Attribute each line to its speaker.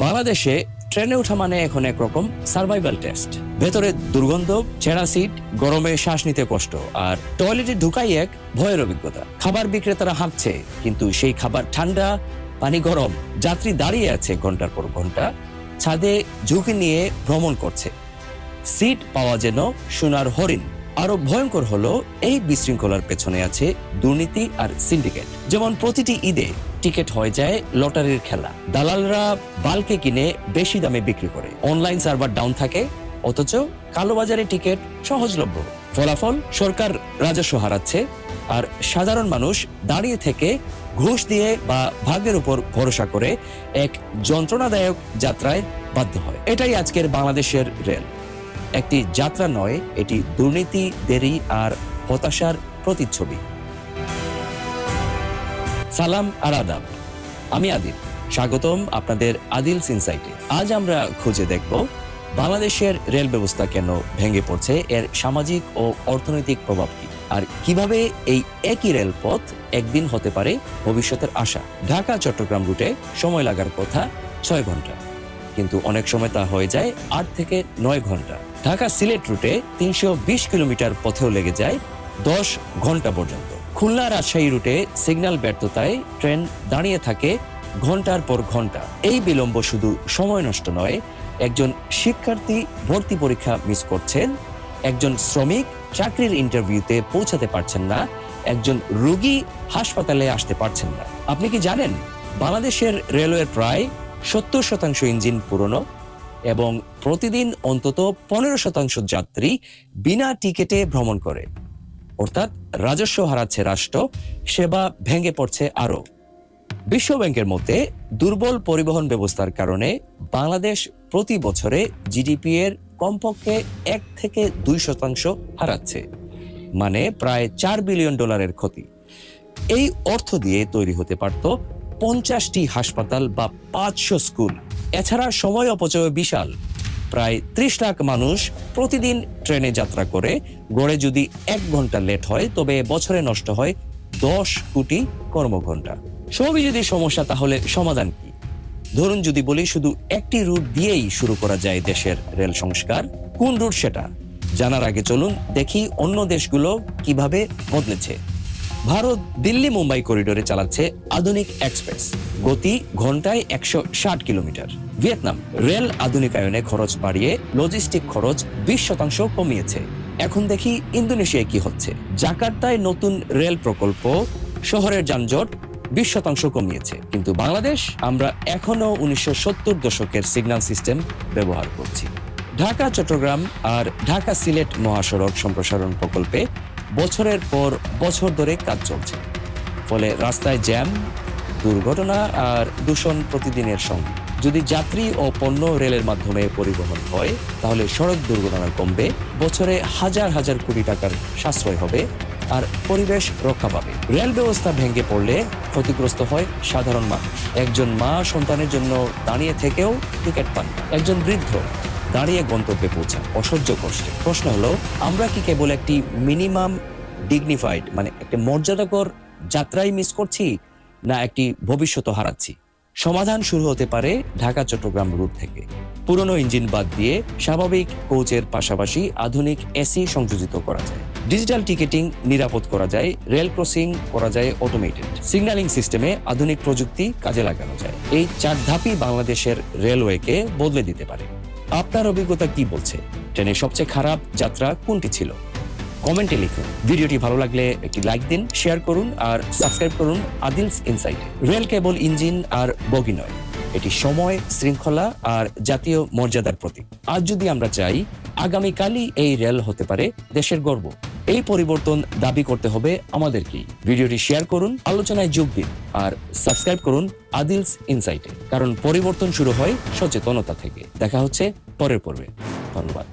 Speaker 1: বাংলাদেশে ট্রেনে ওঠা মানে এখন একরকম সার্ভাইভাল টেস্ট। ভেতরে দুর্গন্ধ, ছেঁড়া সিট, গরমে শ্বাস নিতে কষ্ট, আর টয়লেটে ঢুকাই এক ভয়ের অভিজ্ঞতা। খাবার বিক্রেতারা হাঁটছে, কিন্তু সেই খাবার ঠান্ডা, পানি গরম। যাত্রী দাঁড়িয়ে আছে ঘন্টার পর ঘন্টা, ছাদে ঝুঁকি নিয়ে ভ্রমণ করছে। সিট পাওয়া যেন সোনার হরিণ। আরো ভয়ঙ্কর হলো এই বিশৃঙ্খলার পেছনে আছে দুর্নীতি আর সিন্ডিকেট। যেমন প্রতিটি ঈদে টিকিট হয়ে যায় লটারির খেলা। দালালরা বাল্কে কিনে বেশি দামে বিক্রি করে। অনলাইন সার্ভার ডাউন থাকে, অথচ কালোবাজারে টিকিট সহজলভ্য। ফলাফল, সরকার রাজস্ব হারাচ্ছে, আর সাধারণ মানুষ দাঁড়িয়ে থেকে ঘুষ দিয়ে বা ভাগ্যের উপর ভরসা করে এক যন্ত্রণাদায়ক যাত্রায় বাধ্য হয়। এটাই আজকের বাংলাদেশের রেল। একটি যাত্রা নয়, এটি দুর্নীতি, দেরি আর হতাশার প্রতিচ্ছবি। সালাম আর আদাব, আমি আদিল। স্বাগতম আপনাদের আদিলস ইনসাইটে। আজ আমরা খুঁজে দেখব বাংলাদেশের রেল ব্যবস্থা কেন ভেঙে পড়ছে, এর সামাজিক ও অর্থনৈতিক প্রভাব কি, আর কিভাবে এই একই রেলপথ একদিন হতে পারে ভবিষ্যতের আশা। ঢাকা চট্টগ্রাম রুটে সময় লাগার কথা 6 ঘন্টা, কিন্তু অনেক সময় তা হয়ে যায় 8 থেকে 9 ঘন্টা। ঢাকা সিলেট রুটে 320 কিলোমিটার পথেও লেগে যায় 10 ঘন্টা পর্যন্ত। খুলনা রাজশাহী রুটে সিগন্যাল ব্যর্থতায় ট্রেন দাঁড়িয়ে থাকে ঘন্টার পর ঘন্টা। এই বিলম্ব শুধু সময় নষ্ট নয়, একজন শিক্ষার্থী ভর্তি পরীক্ষা মিস করছেন, একজন শ্রমিক চাকরির ইন্টারভিউতে পৌঁছাতে পারছেন না, একজন রোগী হাসপাতালে আসতে পারছেন না। আপনি কি জানেন বাংলাদেশের রেলওয়ের প্রায় 70% ইঞ্জিন পুরনো, এবং প্রতিদিন অন্তত 15% যাত্রী বিনা টিকেটে ভ্রমণ করে। অর্থাৎ রাজস্ব হারাচ্ছে রাষ্ট্র, সেবা ভেঙে পড়ছে আরো। বিশ্ব ব্যাংকের মতে দুর্বল পরিবহন ব্যবস্থার কারণে বাংলাদেশ প্রতি বছরে জিডিপি এর কমপক্ষে 1 থেকে 2% হারাচ্ছে, মানে প্রায় $4 বিলিয়ন ক্ষতি। এই অর্থ দিয়ে তৈরি হতে পারত 50টি হাসপাতাল বা 500 স্কুল। এছাড়া সময় অপচয় বিশাল। প্রায় 30 লাখ মানুষ প্রতিদিন ট্রেনে যাত্রা করে। গড়ে যদি 1 ঘন্টা লেট হয়, তবে বছরে নষ্ট হয় 10 কোটি কর্মঘন্টা। সবই যদি সমস্যা, তাহলে সমাধান কি? ধরুন, যদি বলি শুধু একটি রুট দিয়েই শুরু করা যায় দেশের রেল সংস্কার, কোন রুট সেটা জানার আগে চলুন দেখি অন্য দেশগুলো কিভাবে বদলেছে। ভারত দিল্লি মুম্বাই করিডোরে চালাচ্ছে আধুনিক এক্সপ্রেস, গতি ঘন্টায় 160 কিলোমিটার। ভিয়েতনাম রেল আধুনিকায়নে খরচ বাড়িয়ে লজিস্টিক খরচ 20% কমিয়েছে। এখন দেখি ইন্দোনেশিয়ায় কি হচ্ছে। জাকার্তায় নতুন রেল প্রকল্প শহরের যানজট 20% কমিয়েছে। কিন্তু বাংলাদেশ, আমরা এখনো 1970 দশকের সিগন্যাল সিস্টেম ব্যবহার করছি। ঢাকা চট্টগ্রাম আর ঢাকা সিলেট মহাসড়ক সম্প্রসারণ প্রকল্পে বছরের পর বছর ধরে কাজ চলছে, ফলে রাস্তায় জ্যাম, দুর্ঘটনা আর দূষণ প্রতিদিনের সঙ্গে। যদি যাত্রী ও পণ্য রেলের মাধ্যমে পরিবহন হয়, তাহলে সড়ক দুর্ঘটনা কমবে, বছরে হাজার হাজার কোটি টাকার সাশ্রয় হবে, আর পরিবেশ রক্ষা পাবে। রেল ব্যবস্থা ভেঙে পড়লে ক্ষতিগ্রস্ত হয় সাধারণ মানুষ। একজন মা সন্তানের জন্য দাঁড়িয়ে থেকেও টিকিট পান, একজন বৃদ্ধ দাঁড়িয়ে গন্তব্যে পৌঁছান অসহ্য কষ্টে। প্রশ্ন হলো, আমরা কি কেবল একটি মিনিমাম ডিগনিফাইড, মানে একটা মর্যাদাকর যাত্রাই মিস করছি, না একটি ভবিষ্যৎ হারাচ্ছি? সমাধান শুরু হতে পারে ঢাকা চট্টগ্রাম রুট থেকে। পুরনো ইঞ্জিন বাদ দিয়ে স্বাভাবিক কোচের পাশাপাশি আধুনিক এসি সংযোজিত করা যায়, ডিজিটাল টিকেটিং নিরাপদ করা যায়, রেল ক্রসিং করা যায় অটোমেটেড, সিগন্যালিং সিস্টেমে আধুনিক প্রযুক্তি কাজে লাগানো যায়। এই 4 ধাপই বাংলাদেশের রেলওয়েকে বদলে দিতে পারে। আপনার অভিজ্ঞতা কি বলছে? ট্রেনের সবচেয়ে খারাপ যাত্রা কোনটি ছিল? কমেন্টে লিখুন। ভিডিওটি ভালো লাগলে একটি লাইক দিন, শেয়ার করুন আর সাবস্ক্রাইব করুন আদিলস ইনসাইটে। রেল কেবল ইঞ্জিন আর বগি নয়, এটি সময়, শৃঙ্খলা আর জাতীয় মর্যাদার প্রতীক। আজ যদি আমরা চাই আগামীকালই এই রেল হতে পারে দেশের গর্ব, এই পরিবর্তন দাবি করতে হবে আমাদেরকেই। ভিডিওটি শেয়ার করুন, আলোচনায় যোগ দিন আর সাবস্ক্রাইব করুন আদিলস ইনসাইটে, কারণ পরিবর্তন শুরু হয় সচেতনতা থেকে। দেখা হচ্ছে পরের পর্বে। ধন্যবাদ।